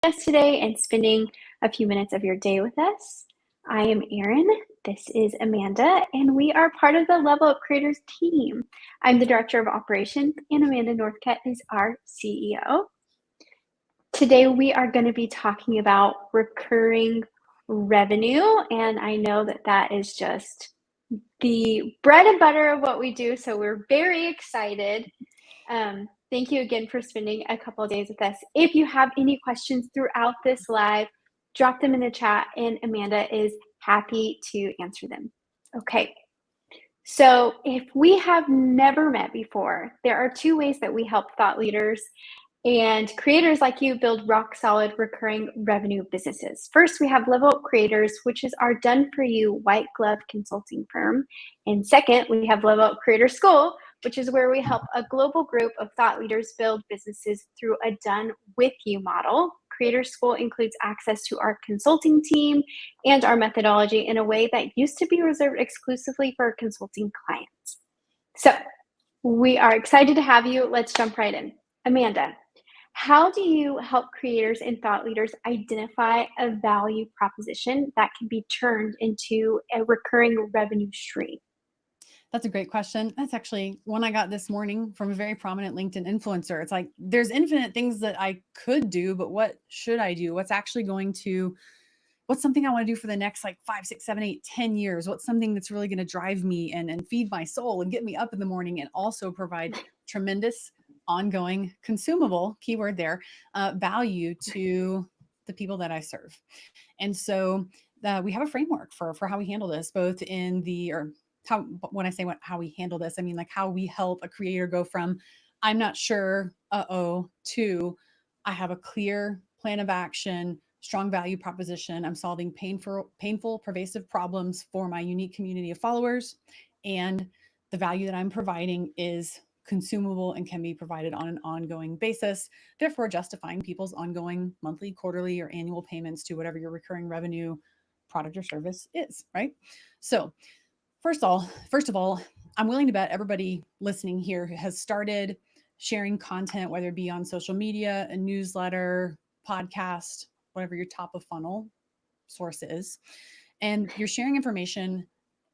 us today and spending a few minutes of your day with us. I am Erin. This is Amanda, and we are part of the Level Up Creators team. I'm the Director of Operations, and Amanda Northcutt is our CEO. Today, we are going to be talking about recurring revenue, and I know that that is just the bread and butter of what we do, so we're very excited. Thank you again for spending a couple of days with us. If you have any questions throughout this live, drop them in the chat and Amanda is happy to answer them. Okay, so if we have never met before, there are two ways that we help thought leaders and creators like you build rock solid recurring revenue businesses. First, we have Level Up Creators, which is our done for you white glove consulting firm. And second, we have Level Up Creator School, which is where we help a global group of thought leaders build businesses through a done with you model. Creator School includes access to our consulting team and our methodology in a way that used to be reserved exclusively for consulting clients. So we are excited to have you. Let's jump right in. Amanda, how do you help creators and thought leaders identify a value proposition that can be turned into a recurring revenue stream? That's a great question. That's actually one I got this morning from a very prominent LinkedIn influencer. It's like, there's infinite things that I could do, but what should I do? What's something I want to do for the next like 5, 6, 7, 8, 10 years? What's something that's really going to drive me and feed my soul and get me up in the morning and also provide tremendous ongoing consumable, keyword there, value to the people that I serve. And so we have a framework for how we handle this, both in when I say how we handle this, I mean like how we help a creator go from I'm not sure, to I have a clear plan of action, strong value proposition. I'm solving painful, pervasive problems for my unique community of followers. And the value that I'm providing is consumable and can be provided on an ongoing basis, therefore justifying people's ongoing monthly, quarterly, or annual payments to whatever your recurring revenue product or service is, right? So First of all, I'm willing to bet everybody listening here has started sharing content, whether it be on social media, a newsletter, podcast, whatever your top of funnel source is. And you're sharing information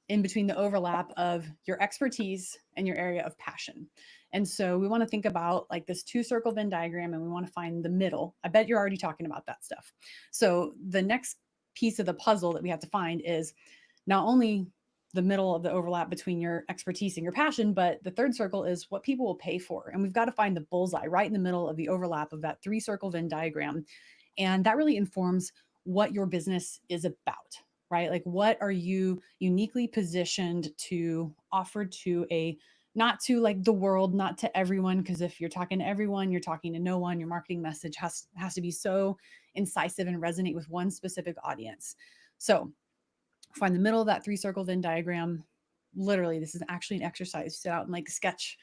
in between the overlap of your expertise and your area of passion. And so we want to think about like this 2-circle Venn diagram, and we want to find the middle. I bet you're already talking about that stuff. So the next piece of the puzzle that we have to find is not only the middle of the overlap between your expertise and your passion, but the third circle is what people will pay for. And we've got to find the bullseye right in the middle of the overlap of that 3-circle Venn diagram. And that really informs what your business is about, right? Like, what are you uniquely positioned to offer to not to like the world, not to everyone, because if you're talking to everyone, you're talking to no one. Your marketing message has to be so incisive and resonate with one specific audience. So find the middle of that 3-circle Venn diagram. Literally, this is actually an exercise. Sit out and like sketch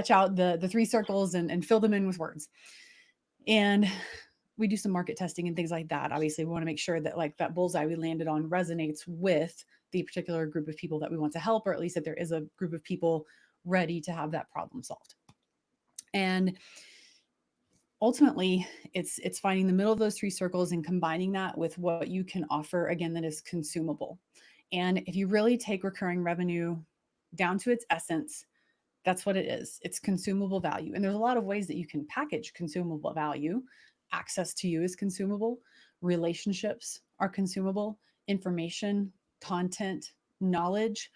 out the 3 circles and fill them in with words. And we do some market testing and things like that. Obviously, we want to make sure that like that bullseye we landed on resonates with the particular group of people that we want to help, or at least that there is a group of people ready to have that problem solved. And ultimately, it's finding the middle of those 3 circles and combining that with what you can offer, again, that is consumable. And if you really take recurring revenue down to its essence, that's what it is. It's consumable value. And there's a lot of ways that you can package consumable value. Access to you is consumable. Relationships are consumable. Information, content, knowledge,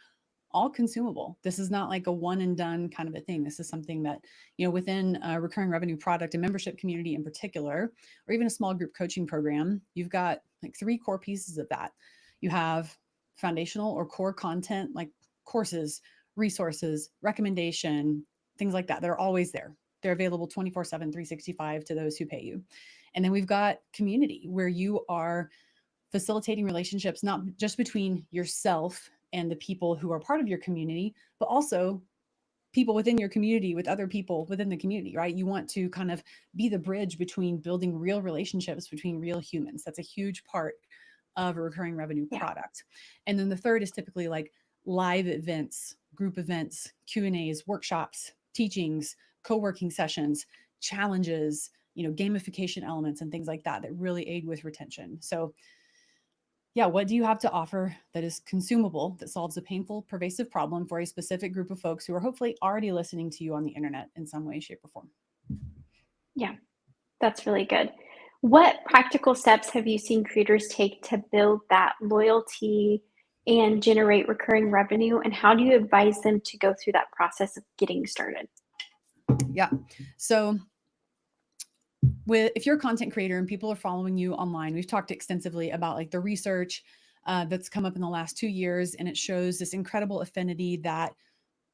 all consumable. This is not like a one and done kind of a thing. This is something that, within a recurring revenue product and membership community in particular, or even a small group coaching program, you've got like 3 core pieces of that. You have foundational or core content like courses, resources, recommendation, things like that. They're always there. They're available 24/7, 365 to those who pay you. And then we've got community, where you are facilitating relationships, not just between yourself and the people who are part of your community, but also people within your community with other people within the community, right? You want to kind of be the bridge between building real relationships between real humans. That's a huge part of a recurring revenue product. And then the third is typically like live events, group events, Q&As, workshops, teachings, co-working sessions, challenges, gamification elements and things like that that really aid with retention. So yeah, what do you have to offer that is consumable, that solves a painful, pervasive problem for a specific group of folks who are hopefully already listening to you on the internet in some way, shape, or form? Yeah, that's really good. What practical steps have you seen creators take to build that loyalty and generate recurring revenue? And how do you advise them to go through that process of getting started? Yeah. So if you're a content creator and people are following you online, we've talked extensively about like the research that's come up in the last 2 years, and it shows this incredible affinity that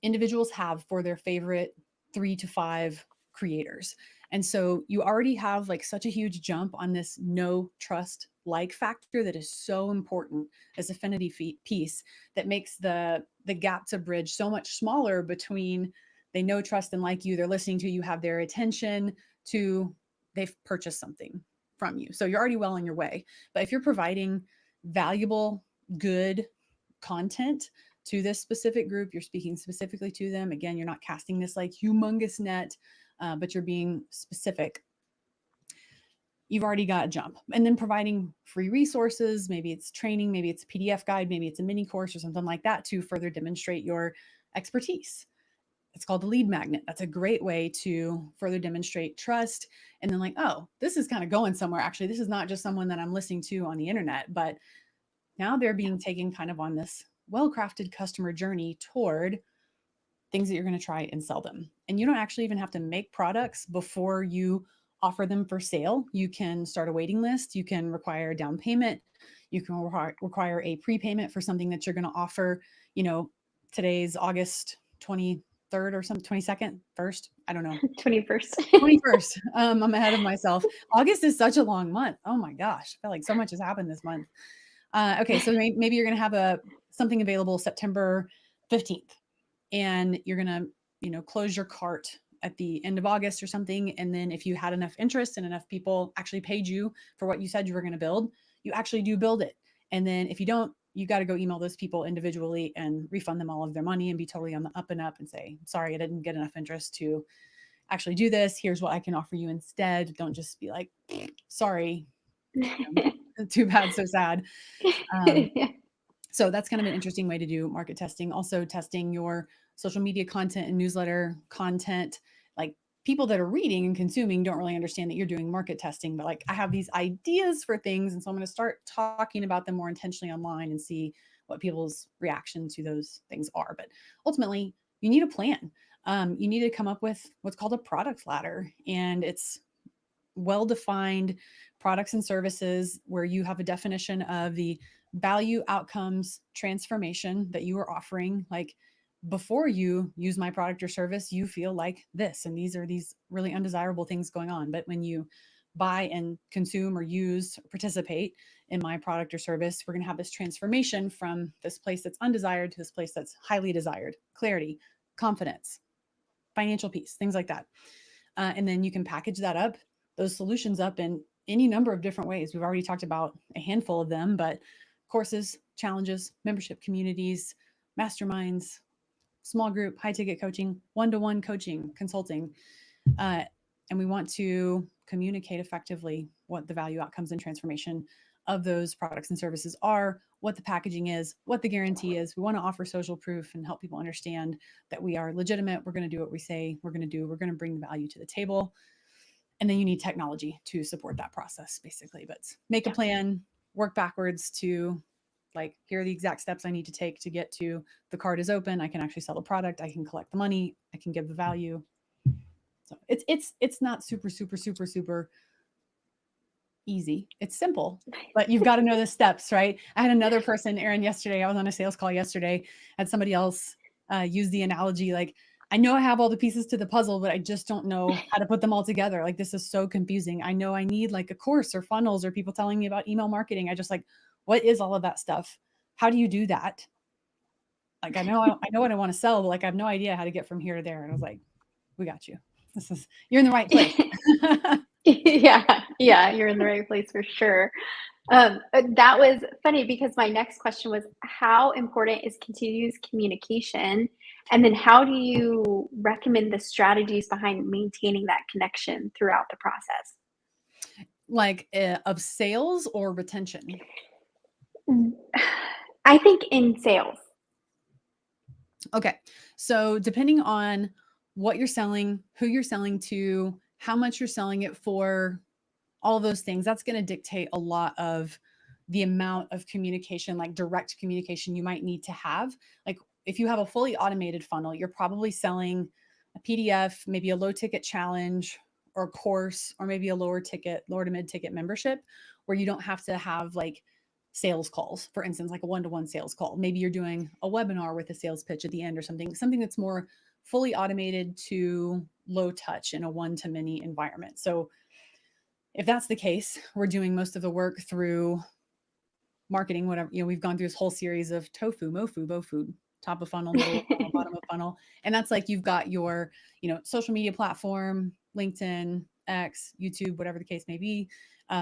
individuals have for their favorite 3 to 5 creators. And so you already have like such a huge jump on this know, trust, like factor that is so important as affinity piece that makes the gap to bridge so much smaller between they know, trust, and like you, they're listening to you, have their attention, to they've purchased something from you. So you're already well on your way. But if you're providing valuable, good content to this specific group, you're speaking specifically to them. Again, you're not casting this like humongous net, but you're being specific. You've already got a jump. And then providing free resources, maybe it's training, maybe it's a PDF guide, maybe it's a mini course or something like that to further demonstrate your expertise. It's called the lead magnet. That's a great way to further demonstrate trust. And then like, oh, this is kind of going somewhere. Actually, this is not just someone that I'm listening to on the internet, but now they're being taken kind of on this well-crafted customer journey toward things that you're going to try and sell them. And you don't actually even have to make products before you offer them for sale. You can start a waiting list. You can require a down payment. You can require a prepayment for something that you're going to offer. Today's August 23rd or something, 22nd, 1st. I don't know. 21st. 21st. I'm ahead of myself. August is such a long month. Oh my gosh. I feel like so much has happened this month. Okay. So maybe you're going to have something available September 15th, and you're going to, close your cart at the end of August or something. And then if you had enough interest and enough people actually paid you for what you said you were going to build, you actually do build it. And then if you don't, you got to go email those people individually and refund them all of their money and be totally on the up and up and say, sorry, I didn't get enough interest to actually do this. Here's what I can offer you instead. Don't just be like, sorry, too bad, so sad. So that's kind of an interesting way to do market testing. Also testing your social media content and newsletter content. Like people that are reading and consuming don't really understand that you're doing market testing, but like I have these ideas for things. And so I'm going to start talking about them more intentionally online and see what people's reaction to those things are. But ultimately, you need a plan. You need to come up with what's called a product ladder. And it's well-defined products and services where you have a definition of the value outcomes transformation that you are offering. Like before you use my product or service, you feel like this, and these are these really undesirable things going on. But when you buy and consume or use, or participate in my product or service, we're going to have this transformation from this place that's undesired to this place that's highly desired. Clarity, confidence, financial peace, things like that. And then you can package that up, those solutions up in any number of different ways. We've already talked about a handful of them, but courses, challenges, membership communities, masterminds, small group, high ticket coaching, one-to-one coaching, consulting. And we want to communicate effectively what the value outcomes and transformation of those products and services are, what the packaging is, what the guarantee is. We want to offer social proof and help people understand that we are legitimate. We're going to do what we say we're going to do. We're going to bring the value to the table. And then you need technology to support that process, basically. But make a plan, work backwards to like, here are the exact steps I need to take to get to the card is open. I can actually sell the product. I can collect the money. I can give the value. So it's not super easy. It's simple, but you've got to know the steps, right? I had another person, Erin, yesterday. I was on a sales call yesterday. Had somebody else use the analogy like, I know I have all the pieces to the puzzle, but I just don't know how to put them all together. Like, this is so confusing. I know I need like a course or funnels or people telling me about email marketing. I just like, what is all of that stuff? How do you do that? Like, I know what I want to sell, but like, I have no idea how to get from here to there. And I was like, we got you. You're in the right place. Yeah, you're in the right place for sure. That was funny because my next question was, how important is continuous communication? And then how do you recommend the strategies behind maintaining that connection throughout the process? Like of sales or retention? I think in sales. Okay. So depending on what you're selling, who you're selling to, how much you're selling it for, all of those things, that's going to dictate a lot of the amount of communication, like direct communication you might need to have. Like if you have a fully automated funnel, you're probably selling a PDF, maybe a low ticket challenge or a course, or maybe a lower to mid ticket membership where you don't have to have like sales calls, for instance, like a one-to-one sales call. Maybe you're doing a webinar with a sales pitch at the end or something that's more fully automated to low touch in a one to many environment. So if that's the case, we're doing most of the work through marketing, whatever, we've gone through this whole series of tofu, mofu, bofu, top of funnel, middle of funnel, bottom of funnel. And that's like, you've got your, social media platform, LinkedIn, X, YouTube, whatever the case may be,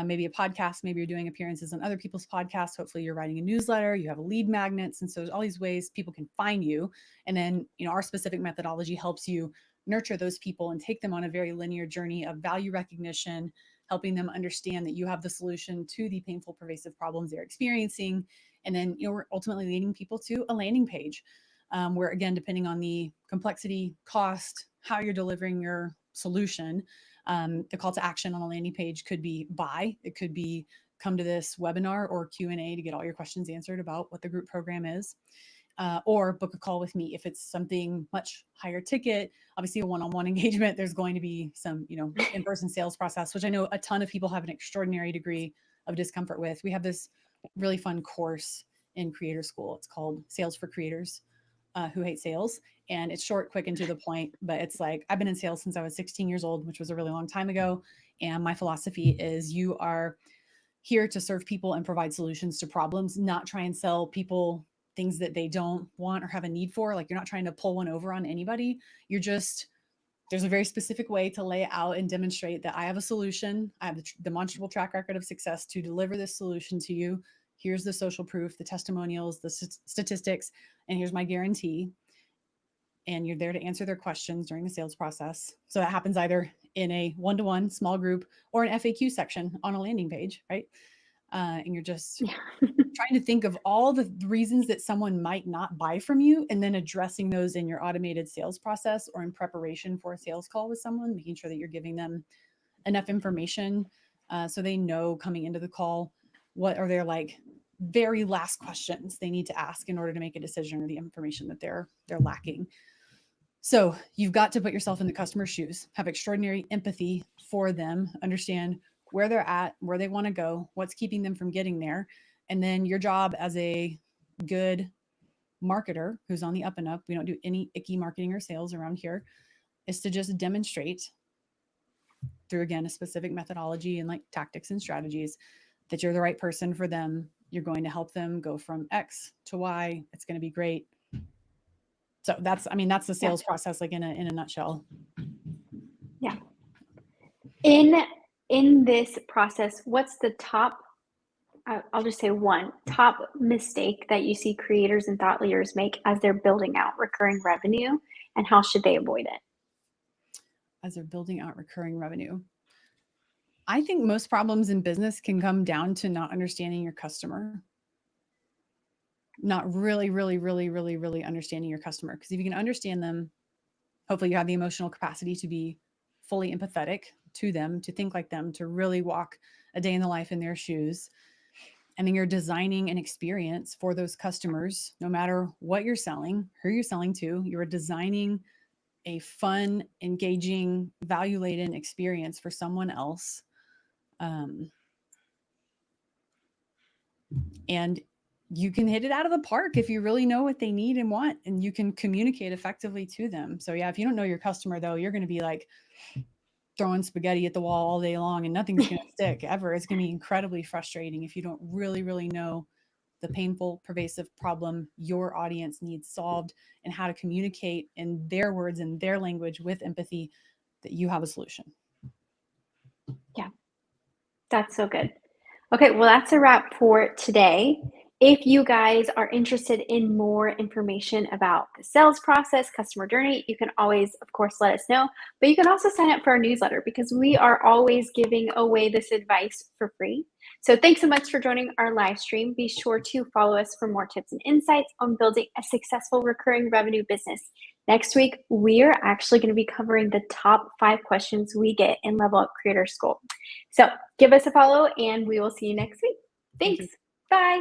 maybe a podcast, maybe you're doing appearances on other people's podcasts. Hopefully you're writing a newsletter, you have a lead magnets. And so there's all these ways people can find you. And then, our specific methodology helps you nurture those people and take them on a very linear journey of value recognition, helping them understand that you have the solution to the painful, pervasive problems they're experiencing. And then, we're ultimately leading people to a landing page where, again, depending on the complexity, cost, how you're delivering your solution, the call to action on a landing page could be buy, it could be come to this webinar or Q&A to get all your questions answered about what the group program is. Or book a call with me. If it's something much higher ticket, obviously a one-on-one engagement, there's going to be some, in-person sales process, which I know a ton of people have an extraordinary degree of discomfort with. We have this really fun course in Creator School. It's called Sales for Creators Who Hate Sales. And it's short, quick, and to the point, but it's like, I've been in sales since I was 16 years old, which was a really long time ago. And my philosophy is you are here to serve people and provide solutions to problems, not try and sell people things that they don't want or have a need for. Like, you're not trying to pull one over on anybody. There's a very specific way to lay it out and demonstrate that I have a solution. I have the demonstrable track record of success to deliver this solution to you. Here's the social proof, the testimonials, the statistics, and here's my guarantee. And you're there to answer their questions during the sales process. So that happens either in a one-to-one small group or an FAQ section on a landing page, right? And you're just trying to think of all the reasons that someone might not buy from you, and then addressing those in your automated sales process or in preparation for a sales call with someone, making sure that you're giving them enough information so they know coming into the call what are their like very last questions they need to ask in order to make a decision, or the information that they're lacking. So you've got to put yourself in the customer's shoes, have extraordinary empathy for them, understand where they're at, where they want to go, what's keeping them from getting there. And then your job as a good marketer who's on the up and up, we don't do any icky marketing or sales around here, is to just demonstrate through, again, a specific methodology and like tactics and strategies that you're the right person for them. You're going to help them go from X to Y. It's going to be great. So that's the sales process, like in a nutshell. Yeah. In this process, what's the top, I'll just say one top mistake that you see creators and thought leaders make as they're building out recurring revenue, and how should they avoid it? As they're building out recurring revenue, I think most problems in business can come down to not understanding your customer. Not really, really, really, really, really understanding your customer. Because if you can understand them, hopefully you have the emotional capacity to be fully empathetic to them, to think like them, to really walk a day in the life in their shoes. And then you're designing an experience for those customers, no matter what you're selling, who you're selling to. You're designing a fun, engaging, value-laden experience for someone else. And you can hit it out of the park if you really know what they need and want, and you can communicate effectively to them. So yeah, if you don't know your customer though, you're going to be like throwing spaghetti at the wall all day long and nothing's going to stick ever. It's going to be incredibly frustrating if you don't really, really know the painful, pervasive problem your audience needs solved, and how to communicate in their words and their language with empathy that you have a solution. Yeah, that's so good. Okay, well, that's a wrap for today. If you guys are interested in more information about the sales process, customer journey, you can always, of course, let us know. But you can also sign up for our newsletter because we are always giving away this advice for free. So thanks so much for joining our live stream. Be sure to follow us for more tips and insights on building a successful recurring revenue business. Next week, we are actually going to be covering the top 5 questions we get in Level Up Creator School. So give us a follow and we will see you next week. Thanks. Bye.